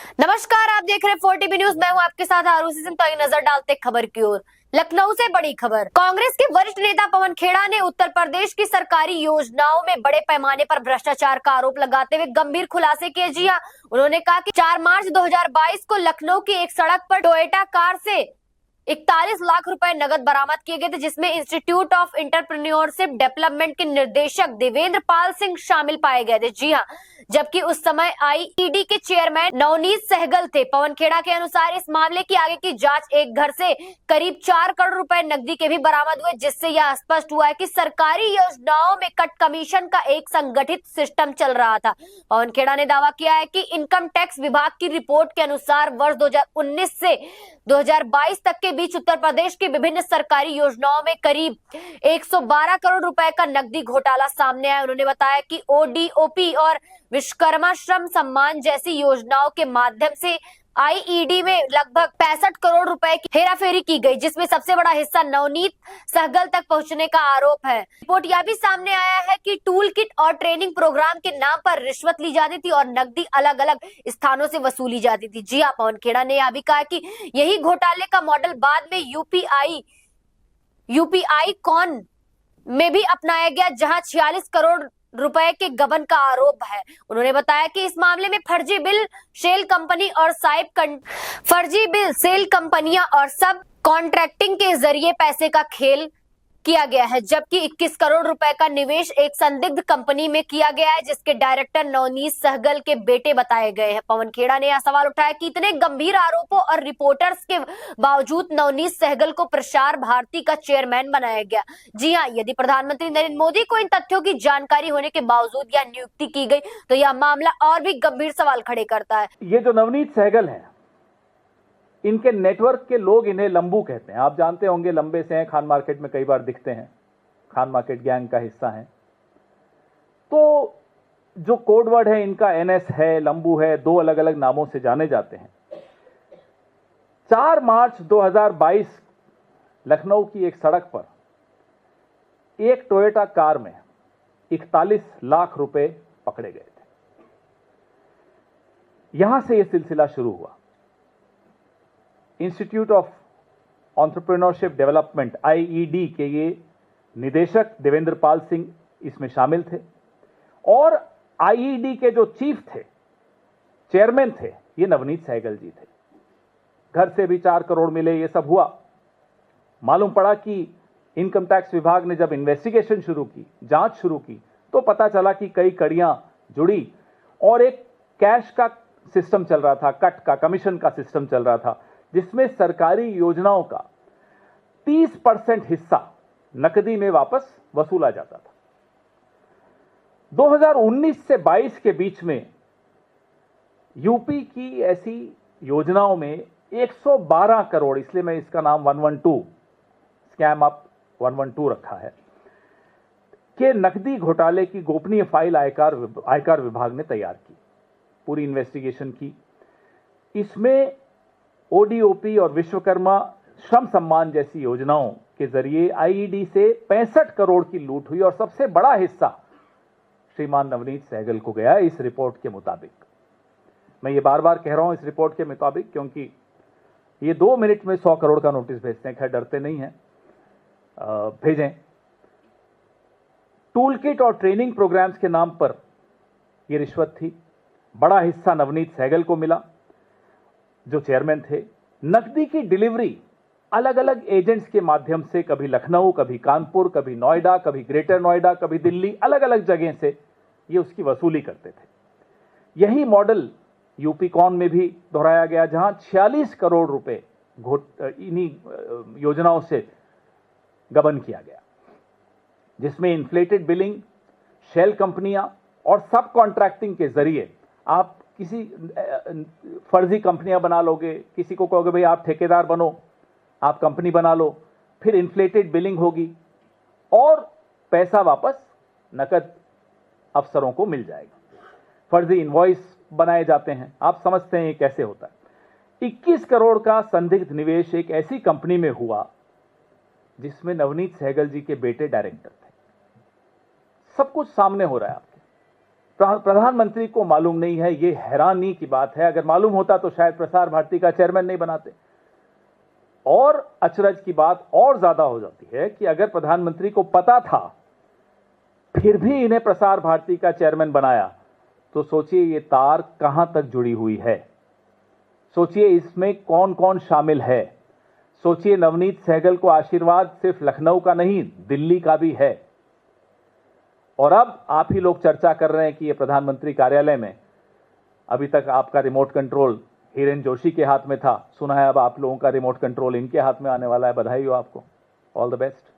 नमस्कार, आप देख रहे हैं 4TV न्यूज। मैं हूं आपके साथ आरुषि सिंह। तो आइए नजर डालते हैं खबर की ओर। लखनऊ से बड़ी खबर। कांग्रेस के वरिष्ठ नेता पवन खेड़ा ने उत्तर प्रदेश की सरकारी योजनाओं में बड़े पैमाने पर भ्रष्टाचार का आरोप लगाते हुए गंभीर खुलासे किए। जी हां, उन्होंने कहा कि 4 मार्च 2022 को लखनऊ की एक सड़क पर टोयोटा कार से 41 लाख रुपए नगद बरामद किए गए थे, जिसमें इंस्टीट्यूट ऑफ इंटरप्रेन्योरशिप डेवलपमेंट के निर्देशक देवेंद्र पाल सिंह शामिल पाए गए थे। जी हां, जबकि उस समय आईईडी के चेयरमैन नवनीत सहगल थे। पवन खेड़ा के अनुसार इस मामले की आगे की जांच एक घर से करीब 4 करोड़ रुपए नकदी के भी बरामद हुए, जिससे यह स्पष्ट हुआ है कि सरकारी योजनाओं में कट कमीशन का एक संगठित सिस्टम चल रहा था। पवन खेड़ा ने दावा किया है कि इनकम टैक्स विभाग की रिपोर्ट के अनुसार वर्ष 2019 से 2022 तक के बीच उत्तर प्रदेश की विभिन्न सरकारी योजनाओं में करीब 112 करोड़ रुपए का नकदी घोटाला सामने आया। उन्होंने बताया कि ओडीओपी और विश्वकर्मा श्रम सम्मान जैसी योजनाओं के माध्यम से आईईडी में लगभग 65 करोड़ रुपए की हेराफेरी की गई, जिसमें सबसे बड़ा हिस्सा नवनीत सहगल तक पहुंचने का आरोप है। रिपोर्ट यह भी सामने आया है कि टूल किट और ट्रेनिंग प्रोग्राम के नाम पर रिश्वत ली जाती थी और नकदी अलग अलग स्थानों से वसूली जाती थी। जी हां, पवन खेड़ा ने यह भी कहा कि यही घोटाले का मॉडल बाद में यूपीआई कॉन में भी अपनाया गया, जहां 46 करोड़ रुपए के गबन का आरोप है। उन्होंने बताया कि इस मामले में फर्जी बिल सेल कंपनियां और सब कॉन्ट्रैक्टिंग के जरिए पैसे का खेल किया गया है, जबकि 21 करोड़ रुपए का निवेश एक संदिग्ध कंपनी में किया गया है, जिसके डायरेक्टर नवनीत सहगल के बेटे बताए गए हैं। पवन खेड़ा ने यह सवाल उठाया कि इतने गंभीर आरोपों और रिपोर्टर्स के बावजूद नवनीत सहगल को प्रसार भारती का चेयरमैन बनाया गया। जी हां, यदि प्रधानमंत्री नरेंद्र मोदी को इन तथ्यों की जानकारी होने के बावजूद यह नियुक्ति की गई तो यह मामला और भी गंभीर सवाल खड़े करता है। ये जो नवनीत सहगल है, इनके नेटवर्क के लोग इन्हें लंबू कहते हैं। आप जानते होंगे, लंबे से हैं, खान मार्केट में कई बार दिखते हैं, खान मार्केट गैंग का हिस्सा हैं। तो जो कोड वर्ड है इनका एनएस है, लंबू है, दो अलग अलग नामों से जाने जाते हैं। 4 मार्च 2022 लखनऊ की एक सड़क पर एक टोयोटा कार में 41 लाख रुपए पकड़े गए थे। यहां से यह सिलसिला शुरू हुआ। Institute of entrepreneurship development IED के ये निदेशक देवेंद्र पाल सिंह इसमें शामिल थे और आईईडी के जो चीफ थे, चेयरमैन थे, ये नवनीत सहगल जी थे। घर से भी 4 करोड़ मिले, ये सब हुआ। मालूम पड़ा कि इनकम टैक्स विभाग ने जब इन्वेस्टिगेशन शुरू की, जांच शुरू की, तो पता चला कि कई कड़ियां जुड़ी और एक कैश का सिस्टम चल रहा था, कट का, कमीशन का सिस्टम चल रहा था, जिसमें सरकारी योजनाओं का 30% हिस्सा नकदी में वापस वसूला जाता था। 2019 से 22 के बीच में यूपी की ऐसी योजनाओं में 112 करोड़, इसलिए मैं इसका नाम 112 स्कैम अप 112 रखा है, के नकदी घोटाले की गोपनीय फाइल आयकर विभाग ने तैयार की, पूरी इन्वेस्टिगेशन की। इसमें ओडीओपी और विश्वकर्मा श्रम सम्मान जैसी योजनाओं के जरिए आईईडी से 65 करोड़ की लूट हुई और सबसे बड़ा हिस्सा श्रीमान नवनीत सहगल को गया इस रिपोर्ट के मुताबिक। मैं ये बार बार कह रहा हूं इस रिपोर्ट के मुताबिक, क्योंकि ये 2 मिनट में 100 करोड़ का नोटिस भेजते हैं। खैर, डरते नहीं हैं, भेजें। टूल किट और ट्रेनिंग प्रोग्राम्स के नाम पर यह रिश्वत थी। बड़ा हिस्सा नवनीत सहगल को मिला, जो चेयरमैन थे। नकदी की डिलीवरी अलग अलग एजेंट्स के माध्यम से, कभी लखनऊ, कभी कानपुर, कभी नोएडा, कभी ग्रेटर नोएडा, कभी दिल्ली, अलग अलग जगह से ये उसकी वसूली करते थे। यही मॉडल यूपी कॉन में भी दोहराया गया, जहां 46 करोड़ रुपए इन्हीं योजनाओं से गबन किया गया, जिसमें इन्फ्लेटेड बिलिंग, शेल कंपनियां और सब कॉन्ट्रैक्टिंग के जरिए आप किसी फर्जी कंपनियां बना लोगे, किसी को कहोगे भाई आप ठेकेदार बनो, आप कंपनी बना लो, फिर इन्फ्लेटेड बिलिंग होगी और पैसा वापस नकद अफसरों को मिल जाएगा। फर्जी इनवॉइस बनाए जाते हैं। आप समझते हैं ये कैसे होता है। 21 करोड़ का संदिग्ध निवेश एक ऐसी कंपनी में हुआ जिसमें नवनीत सहगल जी के बेटे डायरेक्टर थे। सब कुछ सामने हो रहा है आपके। प्रधानमंत्री को मालूम नहीं है, ये हैरानी की बात है। अगर मालूम होता तो शायद प्रसार भारती का चेयरमैन नहीं बनाते। और अचरज की बात और ज्यादा हो जाती है कि अगर प्रधानमंत्री को पता था फिर भी इन्हें प्रसार भारती का चेयरमैन बनाया, तो सोचिए ये तार कहां तक जुड़ी हुई है। सोचिए इसमें कौन कौन शामिल है। सोचिए नवनीत सहगल को आशीर्वाद सिर्फ लखनऊ का नहीं, दिल्ली का भी है। और अब आप ही लोग चर्चा कर रहे हैं कि ये प्रधानमंत्री कार्यालय में अभी तक आपका रिमोट कंट्रोल हिरेन जोशी के हाथ में था, सुना है अब आप लोगों का रिमोट कंट्रोल इनके हाथ में आने वाला है। बधाई हो आपको, ऑल द बेस्ट।